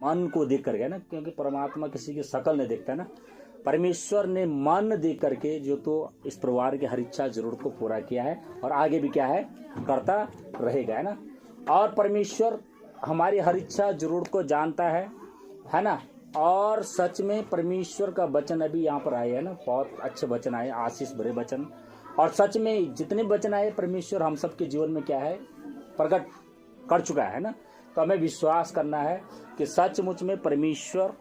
मन को देख करके ना, क्योंकि परमात्मा किसी की शकल नहीं देखता है ना। परमेश्वर ने मन देख करके जो तो इस परिवार की हर इच्छा जरूरत को पूरा किया है और आगे भी क्या है करता रहेगा, है ना। और परमेश्वर हमारी हर इच्छा जरूरत को जानता है ना। और सच में परमेश्वर का वचन अभी यहाँ पर आए है ना, बहुत अच्छे वचन आए, आशीष भरे वचन। और सच में जितने वचन आए परमेश्वर हम सबके जीवन में क्या है प्रकट कर चुका है ना। तो हमें विश्वास करना है कि सचमुच में परमेश्वर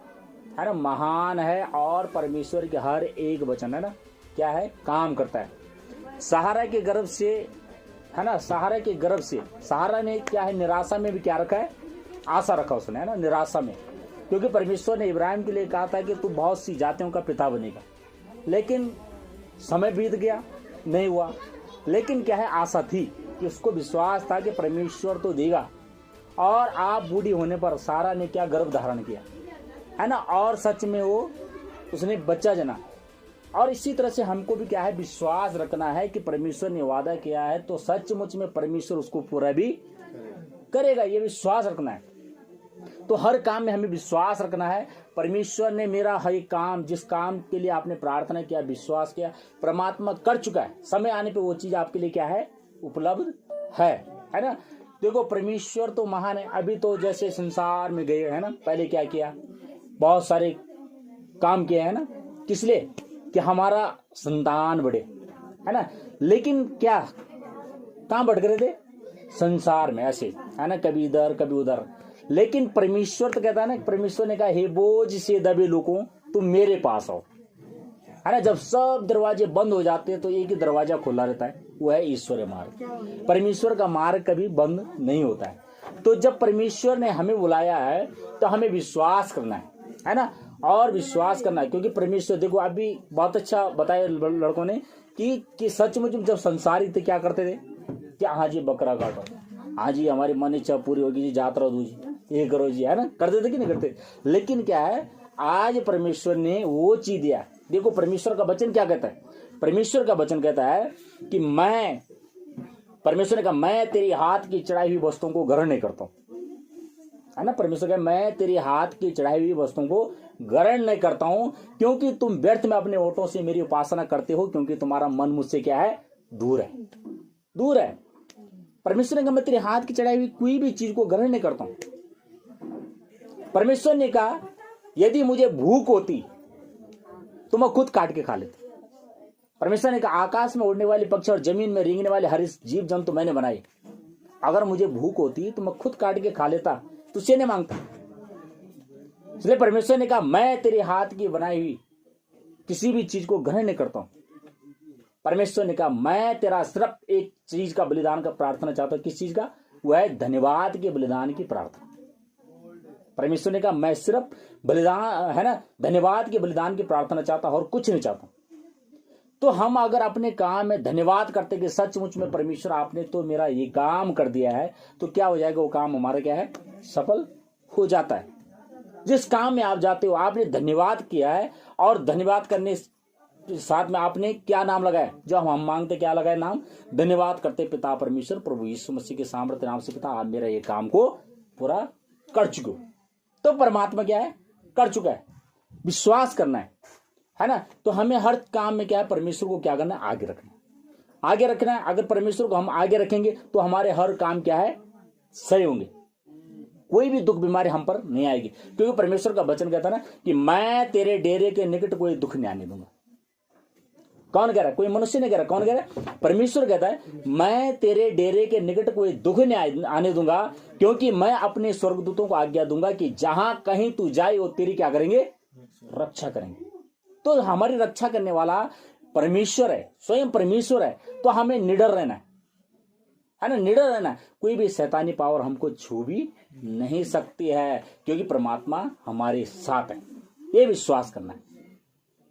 है ना महान है और परमेश्वर के हर एक वचन है ना क्या है काम करता है। सहारा के गर्भ से है ना, सहारा के गर्भ से सहारा ने क्या है निराशा में भी क्या रखा है, आशा रखा उसने, है ना, निराशा में। क्योंकि परमेश्वर ने इब्राहिम के लिए कहा था कि तू बहुत सी जातियों का पिता बनेगा, लेकिन समय बीत गया, नहीं हुआ। लेकिन क्या है आशा थी कि उसको विश्वास था कि परमेश्वर तो देगा। और आप बूढ़ी होने पर सारा ने क्या गर्भ धारण किया, है ना, और सच में वो उसने बच्चा जना। और इसी तरह से हमको भी क्या है विश्वास रखना है कि परमेश्वर ने वादा किया है तो सचमुच में परमेश्वर उसको पूरा भी करेगा, ये विश्वास रखना है। तो हर काम में हमें विश्वास रखना है। परमेश्वर ने मेरा हर काम, जिस काम के लिए आपने प्रार्थना किया, विश्वास किया, परमात्मा कर चुका है। समय आने पे वो चीज आपके लिए क्या है उपलब्ध है ना। देखो परमेश्वर तो महान है। अभी तो जैसे संसार में गए है ना, पहले क्या किया, बहुत सारे काम किए है ना, किस लिए कि हमारा संतान बढ़े, है ना। लेकिन क्या कहाँ भटक रहे थे, संसार में ऐसे, है ना, कभी इधर कभी उधर। लेकिन परमेश्वर तो कहता है ना, परमेश्वर ने कहा हे बोझ से दबे लोगों तुम मेरे पास आओ, है ना। जब सब दरवाजे बंद हो जाते हैं तो एक ही दरवाजा खुला रहता है, वो है ईश्वरीय मार्ग। परमेश्वर का मार्ग कभी बंद नहीं होता है। तो जब परमेश्वर ने हमें बुलाया है तो हमें विश्वास करना है ना, और विश्वास करना है। क्योंकि परमेश्वर देखो अभी बहुत अच्छा बताया लड़कों ने कि सचमुच जब संसारी थे क्या करते थे कि हाँ जी बकरा काटो, हाँ जी हमारी मन इच्छा पूरी होगी जी, जात्रा दो जी, ये करो जी, है ना, करते थे कि नहीं करते। लेकिन क्या है आज परमेश्वर ने वो चीज दिया। देखो परमेश्वर का वचन क्या कहता है, परमेश्वर का वचन कहता है कि परमेश्वर ने कहा मैं तेरी हाथ की चढ़ाई हुई वस्तुओं को ग्रहण नहीं करता हूं, है ना। परमेश्वर कहा मैं तेरी हाथ की चढ़ाई हुई वस्तुओं को ग्रहण नहीं करता हूं, क्योंकि तुम व्यर्थ में अपने ओठों से मेरी उपासना करते हो, क्योंकि तुम्हारा मन मुझसे क्या है दूर है, दूर है। परमेश्वर ने कहा मैं तेरे हाथ की चढ़ाई हुई कोई भी चीज को ग्रहण नहीं करता हूं। परमेश्वर ने कहा यदि मुझे भूख होती तो मैं खुद काट के खा लेता। परमेश्वर ने कहा आकाश में उड़ने वाले पक्षी और जमीन में रेंगने वाले हर जीव जंतु मैंने बनाए, अगर मुझे भूख होती तो मैं खुद काट के खा लेता, तुझसे नहीं मांगता। इसलिए परमेश्वर ने कहा मैं तेरे हाथ की बनाई हुई किसी भी चीज को ग्रहण नहीं करता हूं। परमेश्वर ने कहा मैं तेरा सिर्फ एक चीज का बलिदान का प्रार्थना चाहता हूं। किस चीज का, वह है धन्यवाद के बलिदान की प्रार्थना। परमेश्वर ने कहा मैं सिर्फ बलिदान, है ना, धन्यवाद के बलिदान की प्रार्थना चाहता और कुछ नहीं चाहता। तो हम अगर अपने काम में धन्यवाद करते कि सचमुच में परमेश्वर आपने तो मेरा ये काम कर दिया है, तो क्या हो जाएगा, वो काम हमारा क्या है सफल हो जाता है। जिस काम में आप जाते हो आपने धन्यवाद किया है, और धन्यवाद करने साथ में आपने क्या नाम लगाया, जो हम मांगते क्या लगाए नाम, धन्यवाद करते पिता परमेश्वर प्रभु यीशु मसीह के सामर्थ्य नाम से, पिता आप मेरा ये काम को पूरा कर चुके हो। तो परमात्मा क्या है कर चुका है। विश्वास करना है ना। तो हमें हर काम में क्या है परमेश्वर को क्या करना है, आगे रखना, आगे रखना है। अगर परमेश्वर को हम आगे रखेंगे तो हमारे हर काम क्या है सही होंगे, कोई भी दुख बीमारी हम पर नहीं आएगी। क्योंकि परमेश्वर का वचन कहता है ना कि मैं तेरे डेरे के निकट कोई दुख नहीं आने दूंगा। कौन कह रहा है, कोई मनुष्य नहीं कह रहा, कौन कह रहा है, परमेश्वर कहता है मैं तेरे डेरे के निकट कोई दुख नहीं आने दूंगा, क्योंकि मैं अपने स्वर्गदूतों को आज्ञा दूंगा कि जहां कहीं तू जाए वो तेरी क्या करेंगे, रक्षा करेंगे। तो हमारी रक्षा करने वाला परमेश्वर है, स्वयं परमेश्वर है। तो हमें निडर रहना है ना, निडर रहना। कोई भी शैतानी पावर हमको छू भी नहीं सकती है, क्योंकि परमात्मा हमारे साथ है। ये विश्वास करना है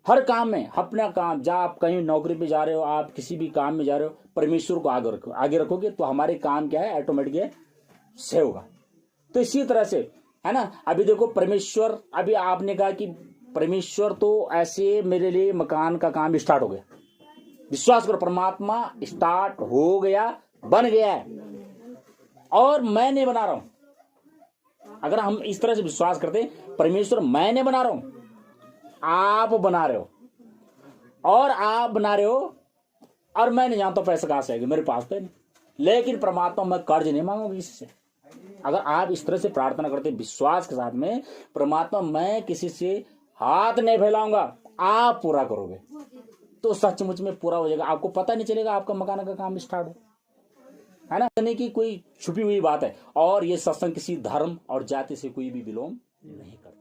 हर काम में। अपना काम, जब आप कहीं नौकरी पे जा रहे हो, आप किसी भी काम में जा रहे हो, परमेश्वर को आगे रखोगे तो हमारे काम क्या है ऑटोमेटिक से होगा। तो इसी तरह से है ना। अभी देखो परमेश्वर, अभी आपने कहा कि परमेश्वर तो ऐसे मेरे लिए मकान का काम स्टार्ट हो गया। विश्वास करो परमात्मा स्टार्ट हो गया, बन गया है, और मैं नहीं बना रहा हूं, अगर हम इस तरह से विश्वास करते, परमेश्वर मैंने बना रहा हूं, आप बना रहे हो, और आप बना रहे हो और मैं नहीं जानता पैसा कहां से आएगा, मेरे पास तो नहीं, लेकिन परमात्मा मैं कर्ज नहीं मांगूंगा किसी से। अगर आप इस तरह से प्रार्थना करते विश्वास के साथ में, परमात्मा मैं किसी से हाथ नहीं फैलाऊंगा, आप पूरा करोगे, तो सचमुच में पूरा हो जाएगा। आपको पता नहीं चलेगा आपका मकान का काम स्टार्ट हो, है ना। कहने की कोई छुपी हुई बात है। और ये सत्संग किसी धर्म और जाति से कोई भी बिलोंग नहीं करता।